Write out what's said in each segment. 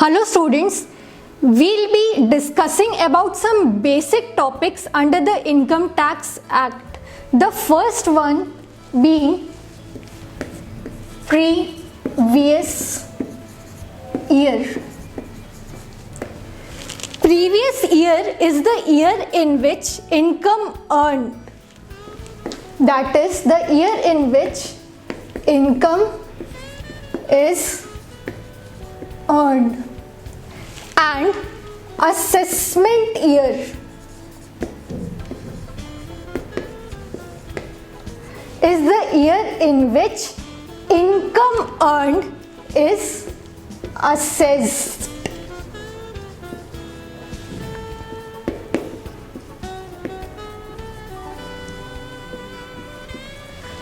Hello students, we'll be discussing about some basic topics under the Income Tax Act. The first one being previous year. Previous year is the year in which income earned. That is the year in which income is earned. And assessment year is the year in which income earned is assessed.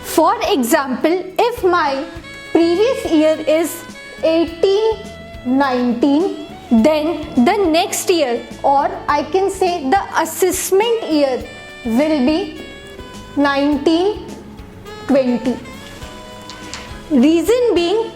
For example, if my previous year is 18-19, then the next year, or I can say the assessment year, will be 19-20. Reason being,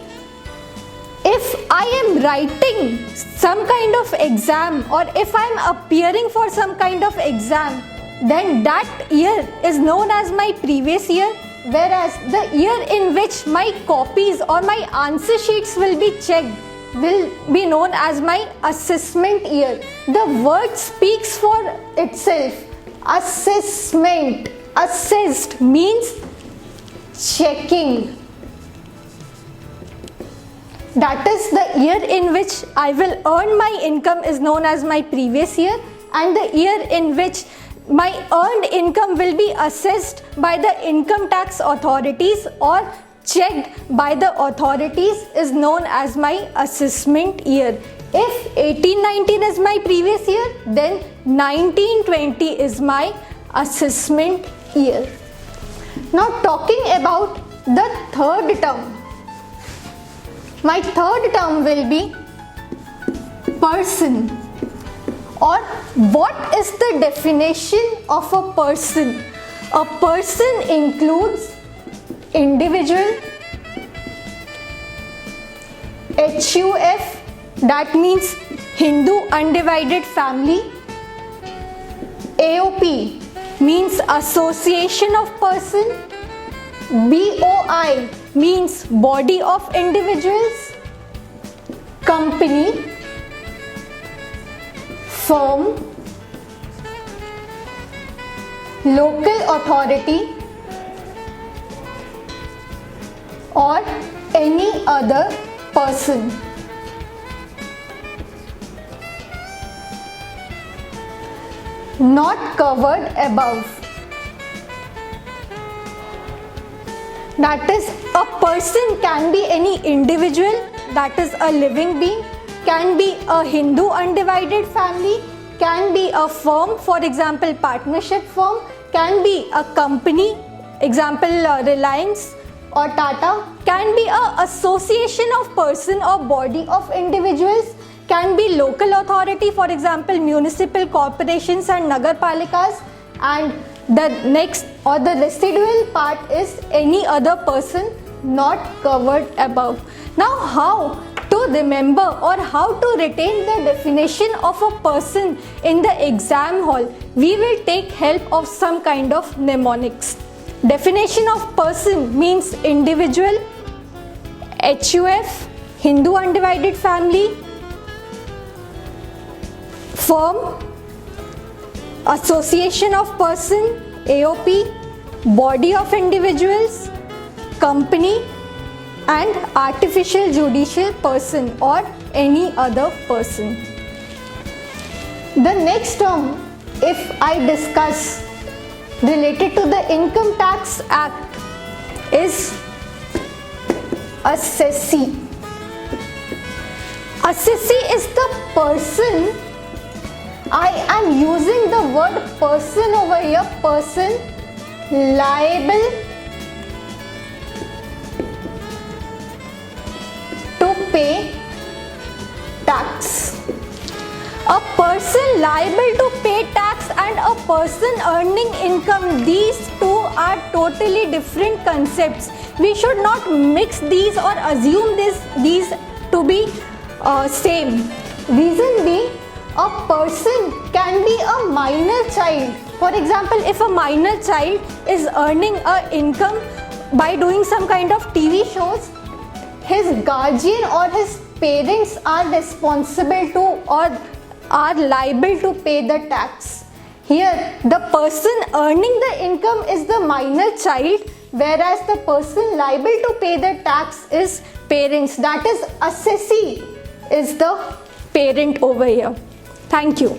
if I am writing some kind of exam or if I am appearing for some kind of exam, then that year is known as my previous year, whereas the year in which my copies or my answer sheets will be checked will be known as my assessment year. The word speaks for itself. Assessment. Assessed means checking. That is the year in which I will earn my income is known as my previous year, and the year in which my earned income will be assessed by the income tax authorities or checked by the authorities is known as my assessment year. If 18-19 is my previous year, then 19-20 is my assessment year. Now talking about the third term. My third term will be person. Or what is the definition of a person? A person includes individual, HUF, that means Hindu Undivided Family, AOP means Association of Person, BOI means Body of Individuals, company, firm, local authority, or any other person. Not covered above. That is, a person can be any individual, that is a living being, can be a Hindu Undivided Family, can be a firm, for example partnership firm, can be a company, example Reliance or Tata, can be a association of person or body of individuals, can be local authority, for example municipal corporations and nagarpalikas, and the next or the residual part is any other person not covered above. Now how to remember or how to retain the definition of a person in the exam hall? We will take help of some kind of mnemonics. Definition of person means individual, HUF, Hindu Undivided Family, firm, association of person, AOP, body of individuals, company, and artificial judicial person or any other person. The next term, if I discuss related to the Income Tax Act, is assessee. Assessee is the person. I am using the word person over here, person liable to pay tax. A person liable to pay tax and a person earning income, these two are totally different concepts. We should not mix these or assume these to be same. Reason being, a person can be a minor child. For example, if a minor child is earning an income by doing some kind of TV shows, his guardian or his parents are responsible to or are liable to pay the tax. Here, the person earning the income is the minor child, whereas the person liable to pay the tax is parents. That is, assessee is the parent over here. Thank you.